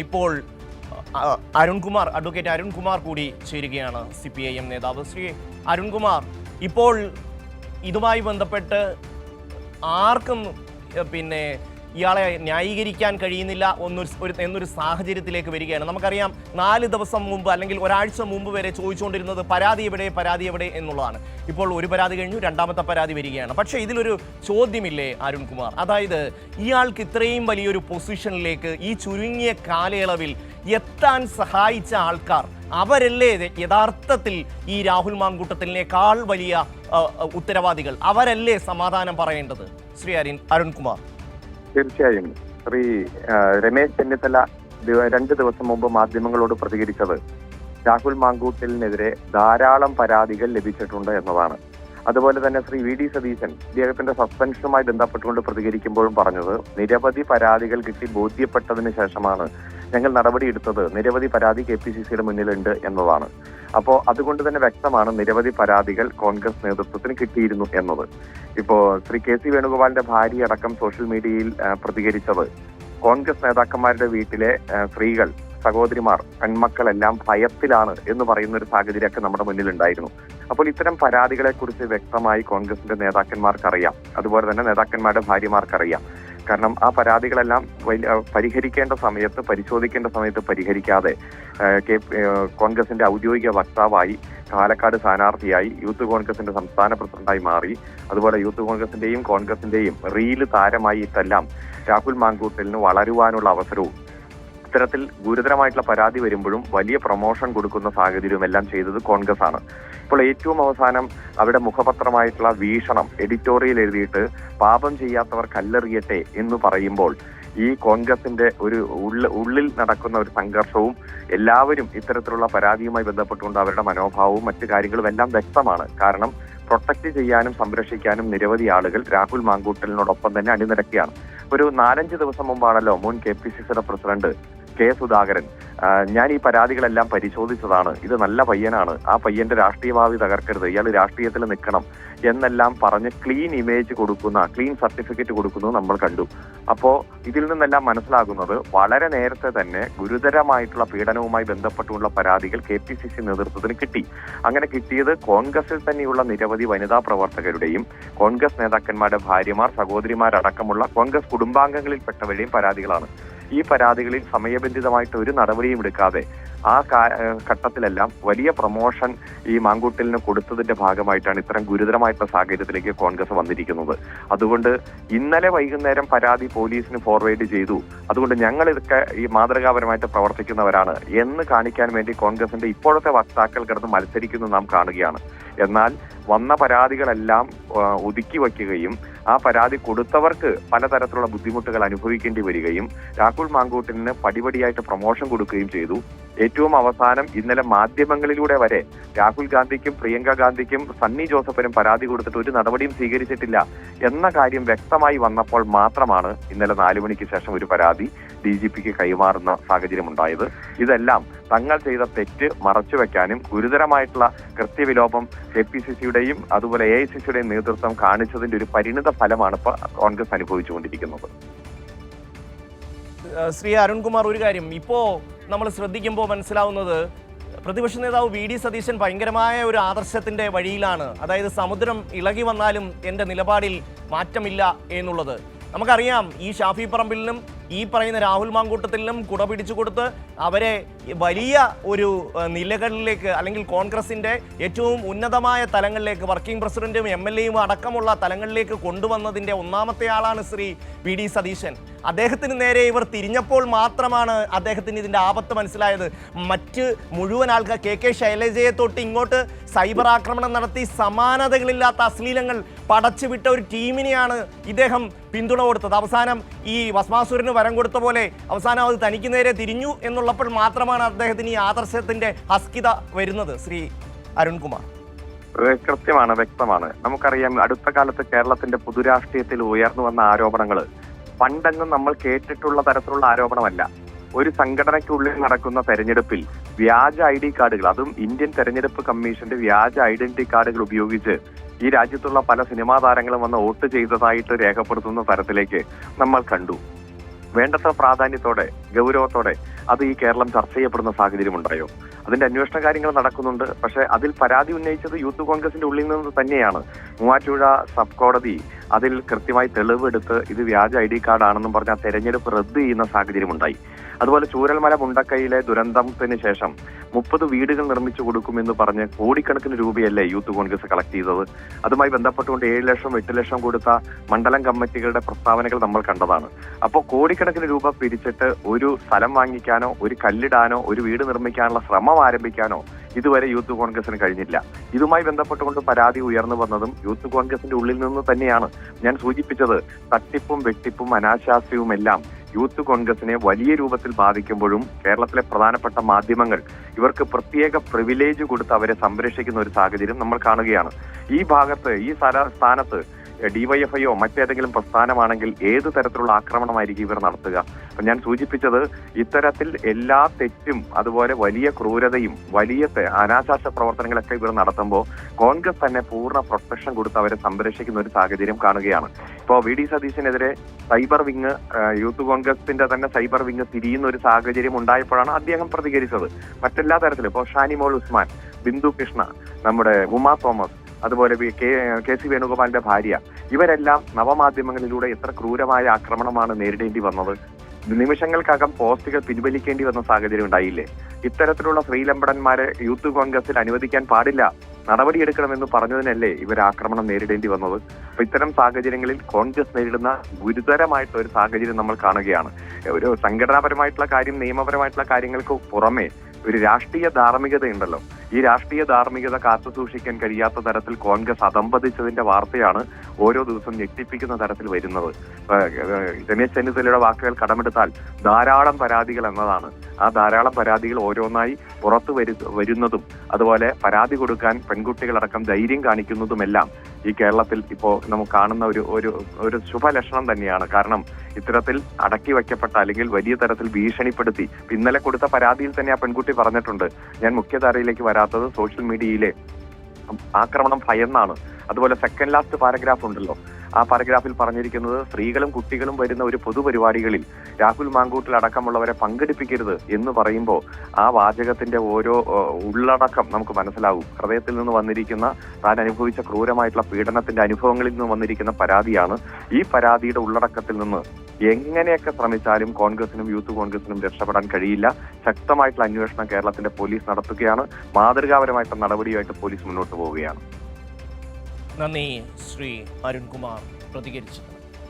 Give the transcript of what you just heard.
ഇപ്പോൾ അഡ്വക്കേറ്റ് അരുൺകുമാർ കൂടി ചേരുകയാണ്, CPIM നേതാവ്. ശ്രീ അരുൺകുമാർ, ഇപ്പോൾ ഇതുമായി ബന്ധപ്പെട്ട് ആർക്കും ഇയാളെ ന്യായീകരിക്കാൻ കഴിയുന്നില്ല എന്നൊരു സാഹചര്യത്തിലേക്ക് വരികയാണ്. നമുക്കറിയാം 4 ദിവസം മുമ്പ് അല്ലെങ്കിൽ ഒരാഴ്ച മുമ്പ് വരെ ചോദിച്ചുകൊണ്ടിരുന്നത് പരാതി എവിടെ എന്നുള്ളതാണ്. ഇപ്പോൾ ഒരു പരാതി കഴിഞ്ഞു, രണ്ടാമത്തെ പരാതി വരികയാണ്. പക്ഷേ ഇതിലൊരു ചോദ്യമില്ലേ അരുൺകുമാർ, അതായത് ഇയാൾക്ക് ഇത്രയും വലിയൊരു പൊസിഷനിലേക്ക് ഈ ചുരുങ്ങിയ കാലയളവിൽ എത്താൻ സഹായിച്ച ആൾക്കാർ അവരല്ലേ യഥാർത്ഥത്തിൽ ഈ രാഹുൽ മാങ്കൂട്ടത്തിനേക്കാൾ വലിയ ഉത്തരവാദികൾ? അവരല്ലേ സമാധാനം പറയേണ്ടത്? ശ്രീ അരുൺകുമാർ. തീർച്ചയായും ശ്രീ രമേശ് ചെന്നിത്തല 2 ദിവസം മുമ്പ് മാധ്യമങ്ങളോട് പ്രതികരിച്ചത് രാഹുൽ മാങ്കൂട്ടലിനെതിരെ ധാരാളം പരാതികൾ ലഭിച്ചിട്ടുണ്ട് എന്നതാണ്. അതുപോലെ തന്നെ ശ്രീ VD സതീശൻ ഇദ്ദേഹത്തിന്റെ സസ്പെൻഷനുമായി ബന്ധപ്പെട്ടുകൊണ്ട് പ്രതികരിക്കുമ്പോഴും പറഞ്ഞത് നിരവധി പരാതികൾ കിട്ടി ബോധ്യപ്പെട്ടതിന് ശേഷമാണ് ഞങ്ങൾ നടപടിയെടുത്തത്, നിരവധി പരാതി KPCCയുടെ മുന്നിലുണ്ട് എന്നതാണ്. അപ്പോൾ അതുകൊണ്ട് തന്നെ വ്യക്തമാണ് നിരവധി പരാതികൾ കോൺഗ്രസ് നേതൃത്വത്തിന് കിട്ടിയിരുന്നു എന്നത്. ഇപ്പോ ശ്രീ KC വേണുഗോപാലിന്റെ ഭാര്യ അടക്കം സോഷ്യൽ മീഡിയയിൽ പ്രതികരിച്ചത് കോൺഗ്രസ് നേതാക്കന്മാരുടെ വീട്ടിലെ സ്ത്രീകൾ, സഹോദരിമാർ, പെൺമക്കളെല്ലാം ഭയത്തിലാണ് എന്ന് പറയുന്ന ഒരു സാഹചര്യമൊക്കെ നമ്മുടെ മുന്നിലുണ്ടായിരുന്നു. അപ്പോൾ ഇത്തരം പരാതികളെ കുറിച്ച് വ്യക്തമായി കോൺഗ്രസിന്റെ നേതാക്കന്മാർക്കറിയാം, അതുപോലെ തന്നെ നേതാക്കന്മാരുടെ ഭാര്യമാർക്കറിയാം. കാരണം ആ പരാതികളെല്ലാം പരിഹരിക്കേണ്ട സമയത്ത്, പരിശോധിക്കേണ്ട സമയത്ത് പരിഹരിക്കാതെ കോൺഗ്രസിന്റെ ഔദ്യോഗിക വക്താവായി, പാലക്കാട് സ്ഥാനാർത്ഥിയായി, യൂത്ത് കോൺഗ്രസിന്റെ സംസ്ഥാന പ്രസിഡന്റായി മാറി, അതുപോലെ യൂത്ത് കോൺഗ്രസിന്റെയും റീല് താരമായി ഇതെല്ലാം രാഹുൽ മാങ്കൂട്ടലിന് വളരുവാനുള്ള അവസരവും ഇത്തരത്തിൽ ഗുരുതരമായിട്ടുള്ള പരാതി വരുമ്പോഴും വലിയ പ്രൊമോഷൻ കൊടുക്കുന്ന സാഹചര്യവും എല്ലാം ചെയ്തത് കോൺഗ്രസ് ആണ്. ഇപ്പോൾ ഏറ്റവും അവസാനം അവരുടെ മുഖപത്രമായിട്ടുള്ള വീക്ഷണം എഡിറ്റോറിയൽ എഴുതിയിട്ട് പാപം ചെയ്യാത്തവർ കല്ലെറിയട്ടെ എന്ന് പറയുമ്പോൾ ഈ കോൺഗ്രസിന്റെ ഒരു ഉള്ളിൽ നടക്കുന്ന ഒരു സംഘർഷവും എല്ലാവരും ഇത്തരത്തിലുള്ള പരാതിയുമായി ബന്ധപ്പെട്ടുകൊണ്ട് അവരുടെ മനോഭാവവും മറ്റു കാര്യങ്ങളും എല്ലാം വ്യക്തമാണ്. കാരണം പ്രൊട്ടക്ട് ചെയ്യാനും സംരക്ഷിക്കാനും നിരവധി ആളുകൾ രാഹുൽ മാങ്കൂട്ടലിനോടൊപ്പം തന്നെ അണിനിരക്കുകയാണ്. ഒരു 4-5 ദിവസം മുമ്പാണല്ലോ മുൻ KPCCയുടെ പ്രസിഡന്റ് K. സുധാകരൻ ഞാൻ ഈ പരാതികളെല്ലാം പരിശോധിച്ചതാണ്, ഇത് നല്ല പയ്യനാണ്, ആ പയ്യന്റെ രാഷ്ട്രീയ ഭാവി തകർക്കരുത്, ഇയാൾ രാഷ്ട്രീയത്തിൽ നിൽക്കണം എന്നെല്ലാം പറഞ്ഞ് ക്ലീൻ ഇമേജ് കൊടുക്കുന്ന, ക്ലീൻ സർട്ടിഫിക്കറ്റ് കൊടുക്കുന്നത് നമ്മൾ കണ്ടു. അപ്പോ ഇതിൽ നിന്നെല്ലാം മനസ്സിലാകുന്നത് വളരെ നേരത്തെ തന്നെ ഗുരുതരമായിട്ടുള്ള പീഡനവുമായി ബന്ധപ്പെട്ടുള്ള പരാതികൾ KPCC നേതൃത്വത്തിന് കിട്ടി. അങ്ങനെ കിട്ടിയത് കോൺഗ്രസിൽ തന്നെയുള്ള നിരവധി വനിതാ പ്രവർത്തകരുടെയും കോൺഗ്രസ് നേതാക്കന്മാരുടെ ഭാര്യമാർ, സഹോദരിമാരടക്കമുള്ള കോൺഗ്രസ് കുടുംബാംഗങ്ങളിൽപ്പെട്ടവരുടെയും പരാതികളാണ്. ഈ പരാതികളിൽ സമയബന്ധിതമായിട്ട് ഒരു നടപടിയും എടുക്കാതെ ആ ഘട്ടത്തിലെല്ലാം വലിയ പ്രൊമോഷൻ ഈ മാങ്കൂട്ടലിന് കൊടുത്തതിന്റെ ഭാഗമായിട്ടാണ് ഇത്തരം ഗുരുതരമായിട്ടുള്ള സാഹചര്യത്തിലേക്ക് കോൺഗ്രസ് വന്നിരിക്കുന്നത്. അതുകൊണ്ട് ഇന്നലെ വൈകുന്നേരം പരാതി പോലീസിന് ഫോർവേഡ് ചെയ്തു, അതുകൊണ്ട് ഞങ്ങൾ ഇതൊക്കെ ഈ മാതൃകാപരമായിട്ട് പ്രവർത്തിക്കുന്നവരാണ് എന്ന് കാണിക്കാൻ വേണ്ടി കോൺഗ്രസിന്റെ ഇപ്പോഴത്തെ വക്താക്കൾ കിടന്ന് മത്സരിക്കുന്നത് നാം കാണുകയാണ്. എന്നാൽ വന്ന പരാതികളെല്ലാം ഒതുക്കി വയ്ക്കുകയും ആ പരാതി കൊടുത്തവർക്ക് പലതരത്തിലുള്ള ബുദ്ധിമുട്ടുകൾ അനുഭവിക്കേണ്ടി വരികയും രാഹുൽ മാങ്കൂട്ടലിന് പടിപടിയായിട്ട് പ്രൊമോഷൻ കൊടുക്കുകയും ചെയ്തു. ഏറ്റവും അവസാനം ഇന്നലെ മാധ്യമങ്ങളിലൂടെ വരെ രാഹുൽ ഗാന്ധിക്കും പ്രിയങ്ക ഗാന്ധിക്കും സണ്ണി ജോസഫിനും പരാതി കൊടുത്തിട്ട് ഒരു നടപടിയും സ്വീകരിച്ചിട്ടില്ല എന്ന കാര്യം വ്യക്തമായി വന്നപ്പോൾ മാത്രമാണ് ഇന്നലെ 4 മണിക്ക് ശേഷം ഒരു പരാതി DGPക്ക് കൈമാറുന്ന സാഹചര്യം ഉണ്ടായത്. ഇതെല്ലാം തങ്ങൾ ചെയ്ത തെറ്റ് മറച്ചുവെക്കാനും ഗുരുതരമായിട്ടുള്ള കൃത്യവിലോപം KPCCയുടെയും അതുപോലെ AICCയുടെയും നേതൃത്വം കാണിച്ചതിന്റെ ഒരു പരിണിത ഫലമാണ് ഇപ്പോൾ കോൺഗ്രസ് അനുഭവിച്ചുകൊണ്ടിരിക്കുന്നത്. ശ്രീ അരുൺകുമാർ, ഒരു കാര്യം ഇപ്പോൾ നമ്മൾ ശ്രദ്ധിക്കുമ്പോൾ മനസ്സിലാവുന്നത് പ്രതിപക്ഷ നേതാവ് VD സതീശൻ ഭയങ്കരമായ ഒരു ആദർശത്തിന്റെ വഴിയിലാണ്. അതായത് സമുദ്രം ഇളകി വന്നാലും എൻ്റെ നിലപാടിൽ മാറ്റമില്ല എന്നുള്ളത്. നമുക്കറിയാം ഈ ഷാഫി പറമ്പിലിനും ഈ പറയുന്ന രാഹുൽ മാങ്കൂട്ടത്തിലും കുട പിടിച്ചു കൊടുത്ത് അവരെ വലിയ ഒരു നിലകളിലേക്ക് അല്ലെങ്കിൽ കോൺഗ്രസിൻ്റെ ഏറ്റവും ഉന്നതമായ തലങ്ങളിലേക്ക് വർക്കിംഗ് പ്രസിഡന്റും MLAയും അടക്കമുള്ള തലങ്ങളിലേക്ക് കൊണ്ടുവന്നതിൻ്റെ ഒന്നാമത്തെ ആളാണ് ശ്രീ VD സതീശൻ. അദ്ദേഹത്തിന് നേരെ ഇവർ തിരിഞ്ഞപ്പോൾ മാത്രമാണ് അദ്ദേഹത്തിന് ഇതിൻ്റെ ആപത്ത് മനസ്സിലായത്. മറ്റ് മുഴുവൻ ആൾക്കാർ KK ശൈലജയെ തൊട്ട് ഇങ്ങോട്ട് സൈബർ ആക്രമണം നടത്തി സമാനതകളില്ലാത്ത അശ്ലീലങ്ങൾ പടച്ചുവിട്ട ഒരു ടീമിനെയാണ് ഇദ്ദേഹം പിന്തുണ കൊടുത്തത്. അവസാനം ഈ ഭസ്മാസുരന് വരം കൊടുത്ത പോലെ അവസാനം അത് തനിക്ക് നേരെ തിരിഞ്ഞു എന്നുള്ളപ്പോൾ മാത്രമാണ് അദ്ദേഹത്തിന് ഈ ആദർശത്തിന്റെ അസ്കിത വരുന്നത്. ശ്രീ അരുൺകുമാർ. കൃത്യമാണ്, വ്യക്തമാണ്. നമുക്കറിയാം അടുത്ത കാലത്ത് കേരളത്തിന്റെ പൊതുരാഷ്ട്രീയത്തിൽ ഉയർന്നു വന്ന ആരോപണങ്ങൾ പണ്ടെങ്ങും നമ്മൾ കേട്ടിട്ടുള്ള തരത്തിലുള്ള ആരോപണമല്ല. ഒരു സംഘടനയ്ക്കുള്ളിൽ നടക്കുന്ന തെരഞ്ഞെടുപ്പിൽ വ്യാജ ID കാർഡുകൾ, അതും ഇന്ത്യൻ തെരഞ്ഞെടുപ്പ് കമ്മീഷന്റെ വ്യാജ ഐഡന്റിറ്റി കാർഡുകൾ ഉപയോഗിച്ച് ഈ രാജ്യത്തുള്ള പല സിനിമാ താരങ്ങളും വന്ന് വോട്ട് ചെയ്തതായിട്ട് രേഖപ്പെടുത്തുന്ന തരത്തിലേക്ക് നമ്മൾ കണ്ടു. വേണ്ടത്ര പ്രാധാന്യത്തോടെ ഗൗരവത്തോടെ അത് ഈ കേരളം ചർച്ച ചെയ്യപ്പെടുന്ന സാഹചര്യം ഉണ്ടായോ? അതിന്റെ അന്വേഷണ കാര്യങ്ങൾ നടക്കുന്നുണ്ട്. പക്ഷെ അതിൽ പരാതി ഉന്നയിച്ചത് യൂത്ത് കോൺഗ്രസിന്റെ ഉള്ളിൽ നിന്ന് തന്നെയാണ്. മൂവാറ്റുപുഴ സബ് കോടതി അതിൽ കൃത്യമായി തെളിവെടുത്ത് ഇത് വ്യാജ ID കാർഡാണെന്നും പറഞ്ഞ തെരഞ്ഞെടുപ്പ് റദ്ദ് ചെയ്യുന്ന സാഹചര്യം ഉണ്ടായി. അതുപോലെ ചൂരൽമല മുണ്ടക്കൈയിലെ ദുരന്തത്തിന് ശേഷം 30 വീടുകൾ നിർമ്മിച്ചു കൊടുക്കുമെന്ന് പറഞ്ഞ് കോടിക്കണക്കിന് രൂപയല്ലേ യൂത്ത് കോൺഗ്രസ് കളക്ട് ചെയ്തത്? അതുമായി ബന്ധപ്പെട്ടുകൊണ്ട് 7 ലക്ഷം 8 ലക്ഷം കൊടുത്ത മണ്ഡലം കമ്മിറ്റികളുടെ പ്രസ്താവനകൾ നമ്മൾ കണ്ടതാണ്. അപ്പോൾ കോടിക്കണക്കിന് രൂപ പിരിച്ചിട്ട് ഒരു സ്ഥലം വാങ്ങിക്കാനോ ഒരു കല്ലിടാനോ ഒരു വീട് നിർമ്മിക്കാനുള്ള ശ്രമം ആരംഭിക്കാനോ ഇതുവരെ യൂത്ത് കോൺഗ്രസിന് കഴിഞ്ഞില്ല. ഇതുമായി ബന്ധപ്പെട്ടുകൊണ്ട് പരാതി ഉയർന്നു വന്നതും യൂത്ത് കോൺഗ്രസിന്റെ ഉള്ളിൽ നിന്ന് തന്നെയാണ്. ഞാൻ സൂചിപ്പിച്ചത് തട്ടിപ്പും വെട്ടിപ്പും അനാശാസ്യവും എല്ലാം യൂത്ത് കോൺഗ്രസിനെ വലിയ രൂപത്തിൽ ബാധിക്കുമ്പോഴും കേരളത്തിലെ പ്രധാനപ്പെട്ട മാധ്യമങ്ങൾ ഇവർക്ക് പ്രത്യേക പ്രിവിലേജ് കൊടുത്ത് അവരെ സംരക്ഷിക്കുന്ന ഒരു സാഹചര്യം നമ്മൾ കാണുകയാണ്. ഈ ഭാഗത്ത് ഈ സ്ഥാനത്ത് DYFIയോ മറ്റേതെങ്കിലും പ്രസ്ഥാനമാണെങ്കിൽ ഏത് തരത്തിലുള്ള ആക്രമണമായിരിക്കും ഇവർ നടത്തുക? അപ്പൊ ഞാൻ സൂചിപ്പിച്ചത് ഇത്തരത്തിൽ എല്ലാ തെറ്റും അതുപോലെ വലിയ ക്രൂരതയും വലിയ അനാശാസ്യ പ്രവർത്തനങ്ങളൊക്കെ ഇവർ നടത്തുമ്പോൾ കോൺഗ്രസ് തന്നെ പൂർണ്ണ പ്രൊട്ടക്ഷൻ കൊടുത്ത് അവരെ സംരക്ഷിക്കുന്ന ഒരു സാഹചര്യം കാണുകയാണ്. ഇപ്പോൾ VD സതീശനെതിരെ സൈബർ വിങ് യൂത്ത് കോൺഗ്രസിന്റെ തന്നെ സൈബർ വിങ് തിരിയുന്ന ഒരു സാഹചര്യം ഉണ്ടായപ്പോഴാണ് അദ്ദേഹം പ്രതികരിച്ചത്. മറ്റെല്ലാ തരത്തിലും ഇപ്പോൾ ഷാനിമോൾ ഉസ്മാൻ, ബിന്ദു കൃഷ്ണ, നമ്മുടെ ഉമാ തോമസ്, അതുപോലെ KC വേണുഗോപാലിന്റെ ഭാര്യ, ഇവരെല്ലാം നവമാധ്യമങ്ങളിലൂടെ എത്ര ക്രൂരമായ ആക്രമണമാണ് നേരിടേണ്ടി വന്നത്. നിമിഷങ്ങൾക്കകം പോസ്റ്റുകൾ പിൻവലിക്കേണ്ടി വന്ന സാഹചര്യം ഉണ്ടായില്ലേ? ഇത്തരത്തിലുള്ള ശ്രീലമ്പടന്മാരെ യൂത്ത് കോൺഗ്രസിൽ അനുവദിക്കാൻ പാടില്ല, നടപടിയെടുക്കണമെന്ന് പറഞ്ഞതിനല്ലേ ഇവർ ആക്രമണം നേരിടേണ്ടി വന്നത്? അപ്പൊ ഇത്തരം സാഹചര്യങ്ങളിൽ കോൺഗ്രസ് നേരിടുന്ന ഗുരുതരമായിട്ടുള്ള ഒരു സാഹചര്യം നമ്മൾ കാണുകയാണ്. ഒരു സംഘടനാപരമായിട്ടുള്ള കാര്യം, നിയമപരമായിട്ടുള്ള കാര്യങ്ങൾക്ക് പുറമെ ഒരു രാഷ്ട്രീയ ധാർമ്മികതയുണ്ടല്ലോ. ഈ രാഷ്ട്രീയ ധാർമ്മികത കാത്തു സൂക്ഷിക്കാൻ കഴിയാത്ത തരത്തിൽ കോൺഗ്രസ് അധംപതിച്ചതിന്റെ വാർത്തയാണ് ഓരോ ദിവസം ഞെട്ടിപ്പിക്കുന്ന തരത്തിൽ വരുന്നത്. രമേശ് ചെന്നിത്തലയുടെ വാക്കുകൾ കടമെടുത്താൽ ധാരാളം പരാതികൾ എന്നതാണ്. ആ ധാരാളം പരാതികൾ ഓരോന്നായി പുറത്തു വരുന്നതും അതുപോലെ പരാതി കൊടുക്കാൻ പെൺകുട്ടികളടക്കം ധൈര്യം കാണിക്കുന്നതുമെല്ലാം ഈ കേരളത്തിൽ ഇപ്പോൾ നമുക്ക് കാണുന്ന ഒരു ശുഭലക്ഷണം തന്നെയാണ്. കാരണം ഇത്തരത്തിൽ അടക്കി വയ്ക്കപ്പെട്ട അല്ലെങ്കിൽ വലിയ തരത്തിൽ ഭീഷണിപ്പെടുത്തി, ഇന്നലെ കൊടുത്ത പരാതിയിൽ തന്നെ ആ പെൺകുട്ടി പറഞ്ഞിട്ടുണ്ട്, ഞാൻ മുഖ്യധാരയിലേക്ക് വരാത്തത് സോഷ്യൽ മീഡിയയിലെ ആക്രമണം ഭയന്നാണ്. അതുപോലെ സെക്കൻഡ് ലാസ്റ്റ് പാരഗ്രാഫ് ഉണ്ടല്ലോ, ആ പാരഗ്രാഫിൽ പറഞ്ഞിരിക്കുന്നത് സ്ത്രീകളും കുട്ടികളും വരുന്ന ഒരു പൊതുപരിപാടികളിൽ രാഹുൽ മാങ്കൂട്ടിൽ അടക്കമുള്ളവരെ പങ്കെടുപ്പിക്കരുത് എന്ന് പറയുമ്പോൾ ആ വാചകത്തിന്റെ ഓരോ ഉള്ളടക്കം നമുക്ക് മനസ്സിലാവും. ഹൃദയത്തിൽ നിന്ന് വന്നിരിക്കുന്ന, താൻ അനുഭവിച്ച ക്രൂരമായിട്ടുള്ള പീഡനത്തിന്റെ അനുഭവങ്ങളിൽ നിന്ന് വന്നിരിക്കുന്ന പരാതിയാണ്. ഈ പരാതിയുടെ ഉള്ളടക്കത്തിൽ നിന്ന് എങ്ങനെയൊക്കെ ശ്രമിച്ചാലും കോൺഗ്രസിനും യൂത്ത് കോൺഗ്രസിനും രക്ഷപ്പെടാൻ കഴിയില്ല. ശക്തമായിട്ടുള്ള അന്വേഷണം കേരളത്തിന്റെ പോലീസ് നടത്തുകയാണ്. മാതൃകാപരമായിട്ടുള്ള നടപടിയുമായിട്ട് പോലീസ് മുന്നോട്ട് പോവുകയാണ്. നന്ദി ശ്രീ അരുൺകുമാർ പ്രതികരിച്ചത്.